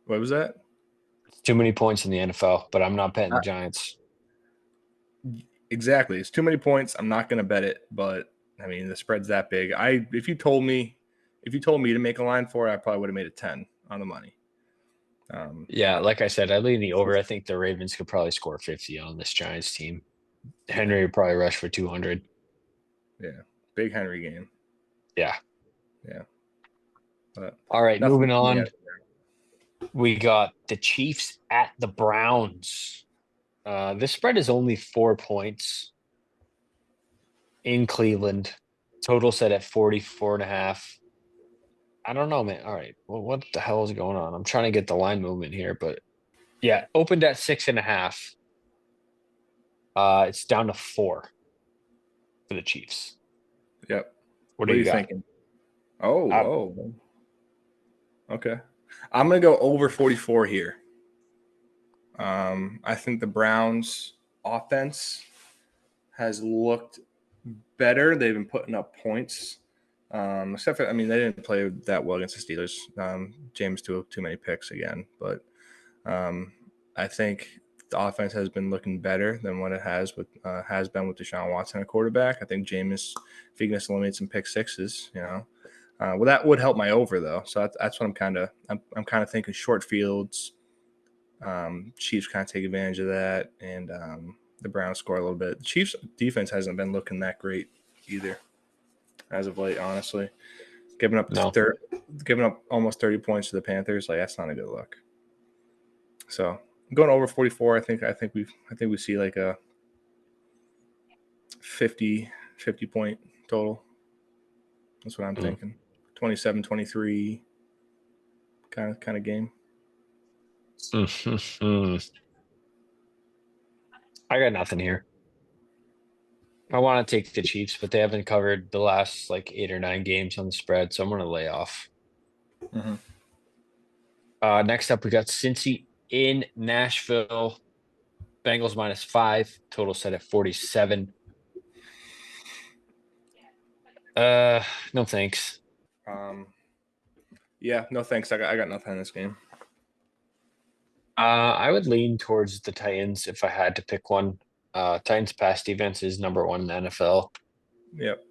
What was that? Too many points in the NFL, but I'm not betting the Uh, Giants. exactly. It's too many points. I'm not going to bet it, but I mean the spread's that big. If you told me to make a line for it, I probably would have made it 10 on the money. Yeah, But like I said, I lean the over. I think the Ravens could probably score 50 on this Giants team. yeah, Henry would probably rush for 200. yeah, big Henry game. Yeah. Yeah, but All right, nothing moving for me. on. We got the Chiefs at the Browns. This spread is only 4 points in Cleveland. Total set at 44 and a half. I don't know, man. All right. Well, what the hell is going on? I'm trying to get the line movement here, but yeah, opened at 6.5. It's down to 4 for the Chiefs. Yep. What do What are you you got? thinking? Oh, Uh, oh, okay. I'm gonna go over 44 here. I think the Browns offense has looked better. They've been putting up points. Except for, I mean, they didn't play that well against the Steelers. James too many picks again, but um, I think the offense has been looking better than what it has been with Deshaun Watson at quarterback. I think Jameis, if he can just eliminate some pick sixes, well, that would help my over though. So that's what I'm kind of thinking short fields. Chiefs kind of take advantage of that, and the Browns score a little bit. The Chiefs defense hasn't been looking that great either as of late, honestly. Giving up no. giving up almost 30 points to the Panthers, like that's not a good look. So I'm going over 44. I think we see like a 50 point total. That's what I'm Mm. thinking. 27-23 kind of game. I got nothing here. I want to take the Chiefs, but they haven't covered the last like 8 or 9 games on the spread, so I'm going to lay off. Mm-hmm. Next up, we got Cincy in Nashville. Bengals -5. Total set at 47. Uh, no thanks. Um, yeah, no thanks. I got nothing in this game. I would lean towards the Titans if I had to pick one. Titans pass defense is number one in the NFL, Yep,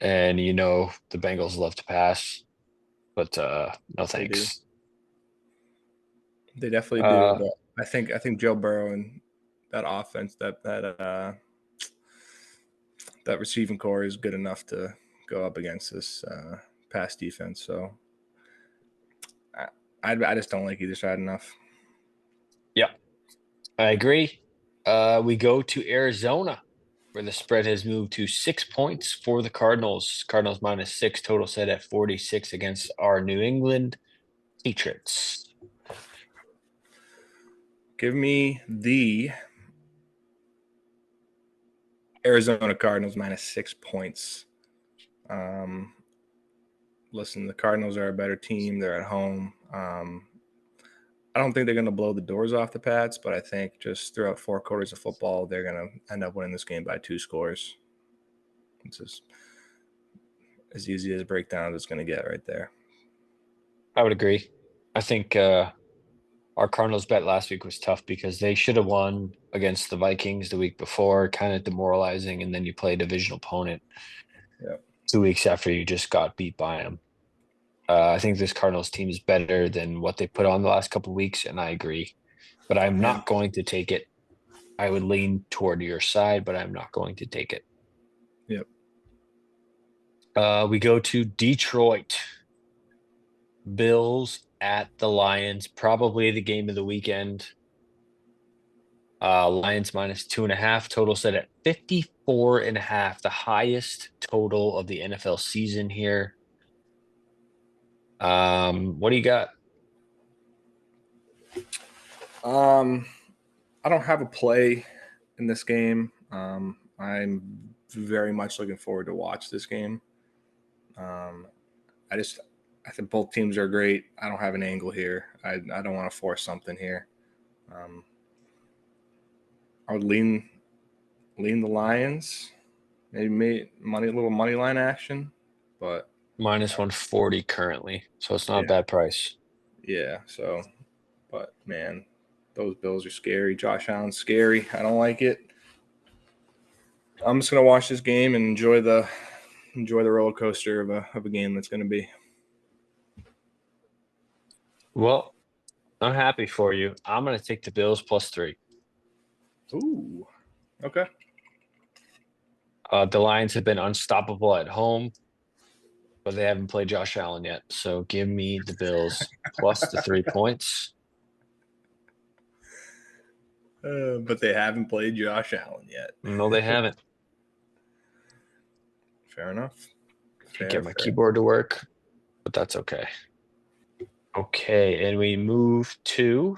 and the Bengals love to pass, but no they do. thanks. They definitely do. Uh, But I think Joe Burrow and that offense, that receiving core is good enough to go up against this pass defense. So I, I just don't like either side enough. yeah, I agree. We go to Arizona, where the spread has moved to 6 points for the Cardinals. Cardinals -6, total set at 46 against our New England Patriots. Give me the Arizona Cardinals -6 points. Um, Listen, the Cardinals are a better team. They're at home. I don't think they're going to blow the doors off the Pats, but I think just throughout 4 quarters of football, they're going to end up winning this game by 2 scores. It's just as easy as a breakdown as it's going to get right there. I would agree. I think our Cardinals bet last week was tough because they should have won against the Vikings the week before, kind of demoralizing, and then you play a divisional opponent Yeah. 2 weeks after you just got beat by them. I think this Cardinals team is better than what they put on the last couple of weeks, and I agree. But I'm Yeah. not going to take it. I would lean toward your side, but I'm not going to take it. Yep. We go to Detroit. Bills at the Lions, probably the game of the weekend. Lions -2.5, total set at 54.5, the highest total of the NFL season here. What do you got? Um, I don't have a play in this game. I'm very much looking forward to watch this game. Um, I think both teams are great. I don't have an angle here. I don't want to force something here. Um, I would lean the Lions. Maybe a little money line action, but Minus 140 currently, so it's not a yeah, bad price. yeah. So, but man, those Bills are scary. Josh Allen's scary. I don't like it. I'm just gonna watch this game and enjoy the roller coaster of a game that's gonna be. Well, I'm happy for you. I'm going to take the Bills plus 3. Ooh, okay. The Lions have been unstoppable at home, but they haven't played Josh Allen yet. So give me the Bills plus the 3 points. But they haven't played Josh Allen yet. No, they haven't. Fair enough. Can't Fair, get my fair. keyboard to work, but that's okay. Okay, and we move to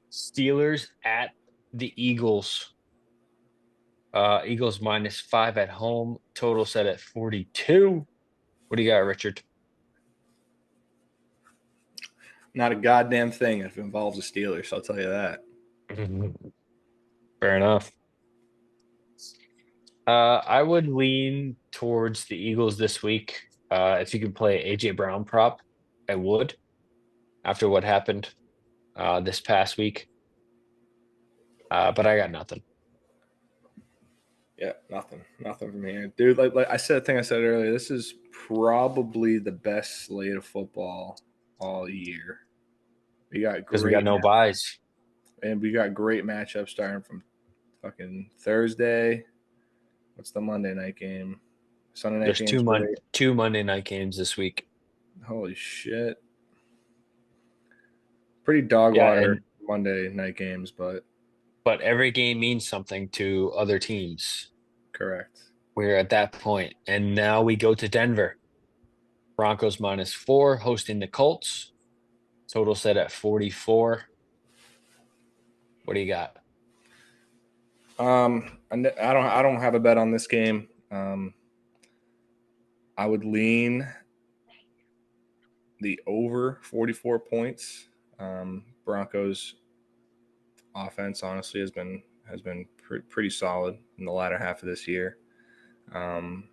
Steelers at the Eagles. Eagles minus 5 at home. Total set at 42. What do you got, Richard? Not a goddamn thing if it involves the Steelers. I'll tell you that. Fair enough. I would lean towards the Eagles this week. If you could play AJ Brown prop, I would after what happened this past week. But I got nothing. Yeah, nothing from here, dude. Like I said, I said earlier, this is probably the best slate of football all year. We got Because we got great no buys. and we got great matchups starting from fucking Thursday. What's the Monday night game? Sunday night There's game's great. two Monday night games this week. Holy shit. Pretty dog Yeah, water and Monday night games, but but every game means something to other teams. correct. We're at that point, and now we go to Denver. Broncos minus 4 hosting the Colts. Total set at 44. What do you got? I don't have a bet on this game. I would lean the over 44 points. Broncos offense honestly has been pretty solid in the latter half of this year. Um,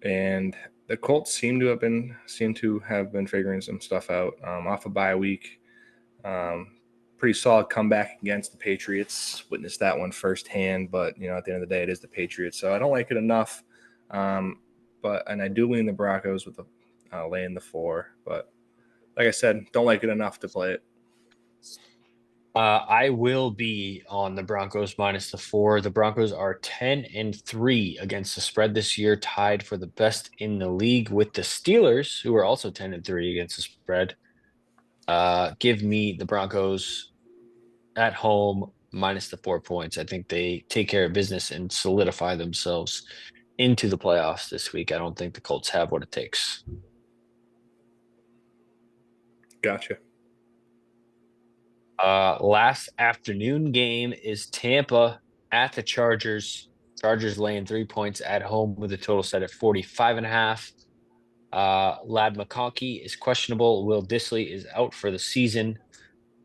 and the Colts seem to have been figuring some stuff out off a bye week. Um, Pretty solid comeback against the Patriots. Witnessed that one firsthand, but at the end of the day, it is the Patriots, so I don't like it enough. Um, and I do lean the Broncos with the laying the 4, but like I said, don't like it enough to play it. I will be on the Broncos minus the 4. The Broncos are 10-3 against the spread this year, tied for the best in the league with the Steelers, who are also 10-3 against the spread. Give me the Broncos at home minus the 4 points. I think they take care of business and solidify themselves into the playoffs this week. I don't think the Colts have what it takes. Gotcha. Last afternoon game is Tampa at the Chargers. Chargers laying 3 points at home with a total set at 45.5. Lad McConkey is questionable. Will Disley is out for the season.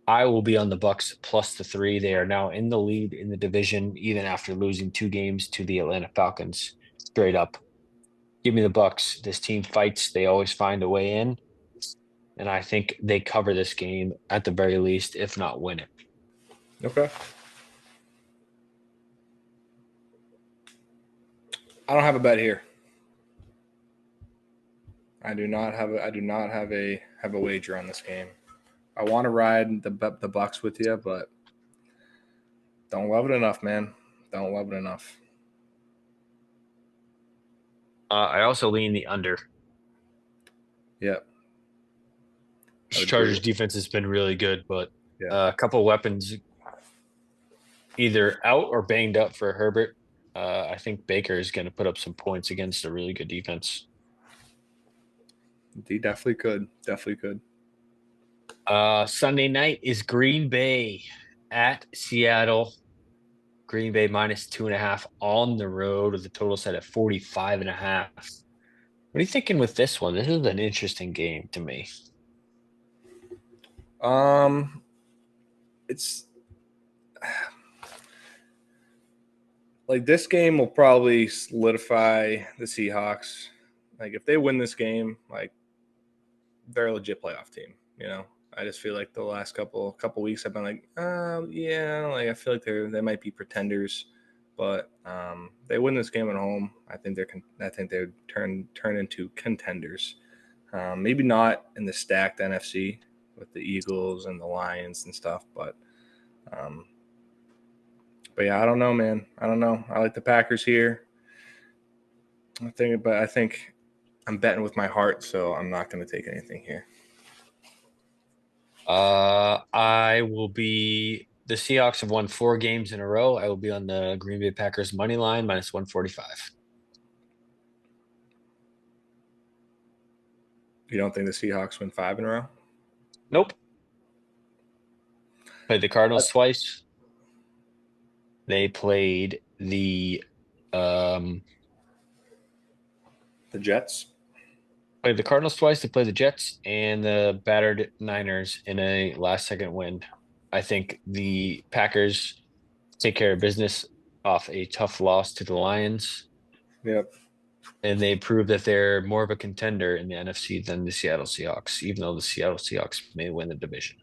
I will be on the Bucks plus the 3. They are now in the lead in the division, even after losing 2 games to the Atlanta Falcons. Straight up. Give me the Bucks. This team fights. They always find a way in. And I think they cover this game at the very least, if not win it. Okay. I don't have a bet here. I do not have a wager on this game. I want to ride the Bucks with you, but don't love it enough, man. Don't love it enough. I also lean the under. Yep, I would agree Chargers with. defense has been really good, but Yeah, a couple weapons either out or banged up for Herbert. I think Baker is going to put up some points against a really good defense. he definitely could. Definitely could. Sunday night is Green Bay at Seattle. Green Bay minus 2.5 on the road with a total set at 45.5. What are you thinking with this one? This is an interesting game to me. Um, it's like this game will probably solidify the Seahawks. Like if they win this game, like they're a legit playoff team. You know, I just feel like the last couple weeks I've been like, yeah, like I feel like they might be pretenders, but they win this game at home. I think they would turn into contenders. Maybe not in the stacked NFC with the Eagles and the Lions and stuff, um, but yeah, I don't know, man. I don't know. I like the Packers here. I think I'm betting with my heart, so I'm not going to take anything here. I will be the Seahawks have won 4 games in a row. I will be on the Green Bay Packers money line minus 145. You don't think the Seahawks win 5 in a row? Nope. Played the Cardinals twice. They um The Jets? played the Cardinals twice. They played the Jets and the battered Niners in a last second win. I think the Packers take care of business off a tough loss to the Lions, Yep. and they prove that they're more of a contender in the NFC than the Seattle Seahawks, even though the Seattle Seahawks may win the division.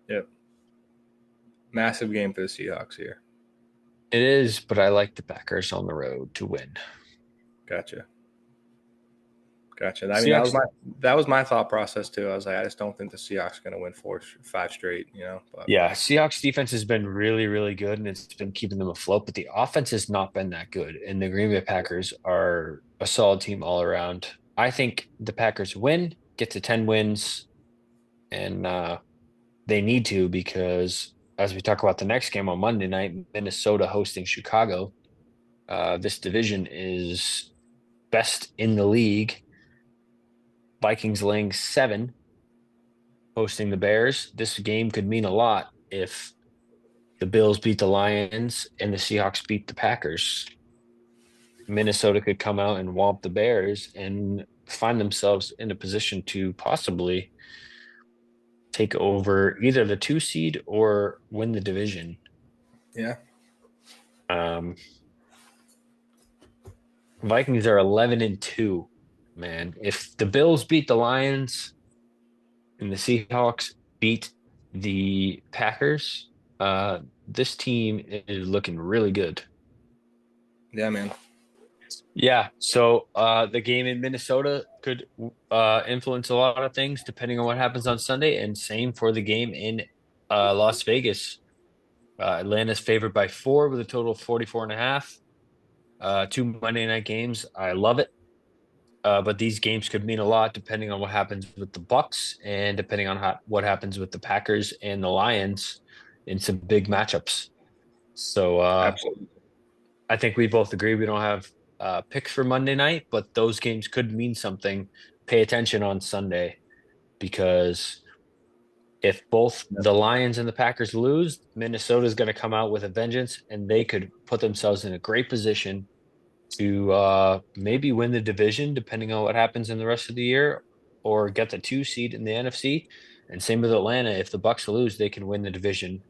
Yep. Massive game for the Seahawks here. It is, but I like the Packers on the road to win. Gotcha. Gotcha. I mean, Seahawks, that was my thought process too. I was like, I just don't think the Seahawks are going to win 5 straight. You know, but yeah, Seahawks defense has been really, really good, and it's been keeping them afloat. But the offense has not been that good, and the Green Bay Packers are a solid team all around. I think the Packers win, get to 10 wins, and they need to because as we talk about the next game on Monday night, Minnesota hosting Chicago. This division is best in the league. Vikings laying 7, hosting the Bears. This game could mean a lot if the Bills beat the Lions and the Seahawks beat the Packers. Minnesota could come out and whomp the Bears and find themselves in a position to possibly take over either the 2 seed or win the division. yeah, Um, Vikings are 11-2, man. If the Bills beat the Lions and the Seahawks beat the Packers, this team is looking really good. yeah, man. Yeah, so the game in Minnesota could influence a lot of things depending on what happens on Sunday, and same for the game in Las Vegas. Atlanta's favored by 4 with a total of 44 and a half. 2 Monday night games. I love it. But these games could mean a lot depending on what happens with the Bucks and depending on what happens with the Packers and the Lions in some big matchups. So Absolutely. I think we both agree we don't have picks for Monday night, but those games could mean something. Pay attention on Sunday because if both the Lions and the Packers lose, Minnesota is going to come out with a vengeance and they could put themselves in a great position to maybe win the division, depending on what happens in the rest of the year, or get the 2 seed in the NFC. And same with Atlanta. If the Bucks lose, they can win the division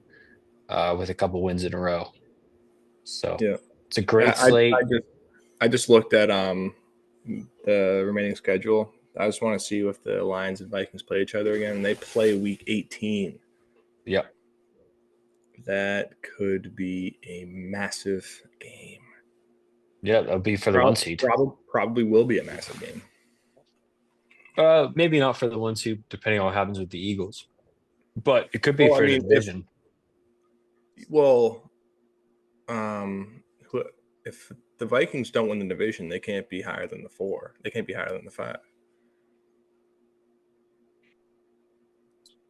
with a couple wins in a row. So Yeah. it's a great I, I slate. just I just looked at the remaining schedule. I just want to see if the Lions and Vikings play each other again. They play week 18. Yep. That could be a massive game. Yeah, that'll be for the 1 seed. Probably will be a massive game. Maybe not for the 1 seed, depending on what happens with the Eagles. But it could be Well, I for the mean, division. well, um, if the Vikings don't win the division, they can't be higher than the 4. They can't be higher than the 5.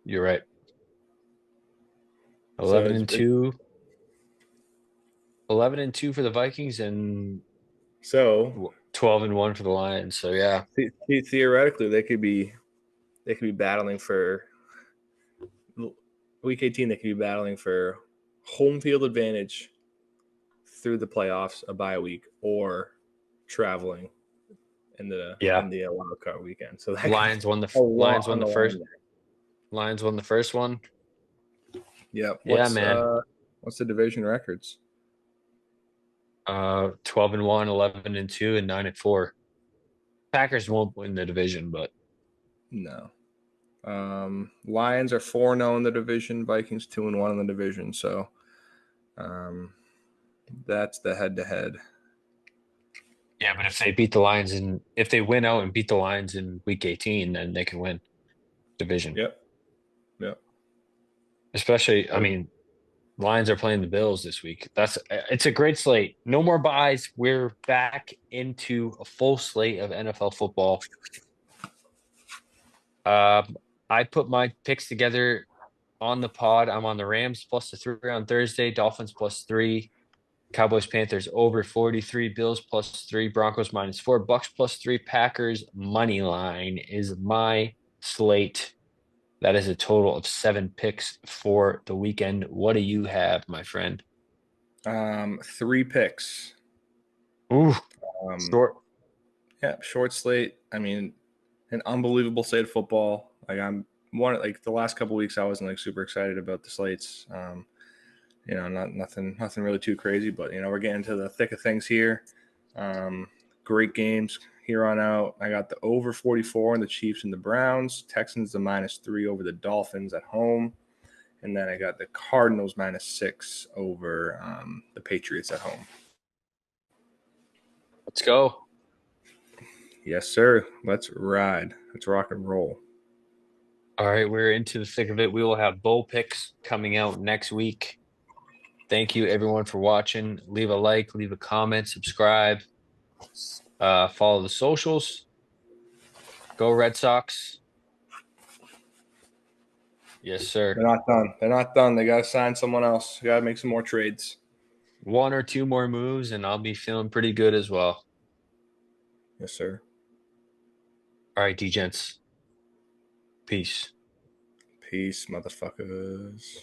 You're right. So 11 and 2. 11-2 for the Vikings and so 12-1 for the Lions. So yeah. theoretically, they could be battling for week 18. They could be battling for home field advantage through the playoffs, a bye week, or traveling Yeah. in the wild card weekend. So that Lions won the a lot Lions won on the the line first. there. Lions won the first one. Yeah. Yeah, man. What's the division records? 12-1, 11-2, and 9-4. Packers won't win the division, but No. Lions are 4-0 in the division. Vikings 2-1 in the division. So um, that's the head-to-head. yeah, but if they beat the Lions and if they win out and beat the Lions in week 18, then they can win division. Yep. Yep. Especially, I mean, Lions are playing the Bills this week. It's a great slate. No more buys. We're back into a full slate of NFL football. Um, I put my picks together on the pod. I'm on the Rams +3 on Thursday, Dolphins +3, Cowboys Panthers over 43, Bills +3, Broncos -4, Bucks +3, Packers money line is my slate. That is a total of 7 picks for the weekend. What do you have, my friend? 3 picks. Ooh, Um, short. yeah, short slate. I mean, an unbelievable slate of football. Like I'm one like the last couple weeks, I wasn't like super excited about the slates. Not nothing really too crazy, but we're getting to the thick of things here. Great games here on out. I got the over 44 in the Chiefs and the Browns. Texans the -3 over the Dolphins at home. And then I got the Cardinals -6 over the Patriots at home. Let's go. Yes, sir. Let's ride. Let's rock and roll. All right, we're into the thick of it. We will have bowl picks coming out next week. Thank you, everyone, for watching. Leave a like, leave a comment, subscribe, follow the socials. Go Red Sox. Yes, sir. They're not done. They're not done. They got to sign someone else. Got to make some more trades. One or two more moves, and I'll be feeling pretty good as well. Yes, sir. All right, DeGents. Peace. Peace, motherfuckers.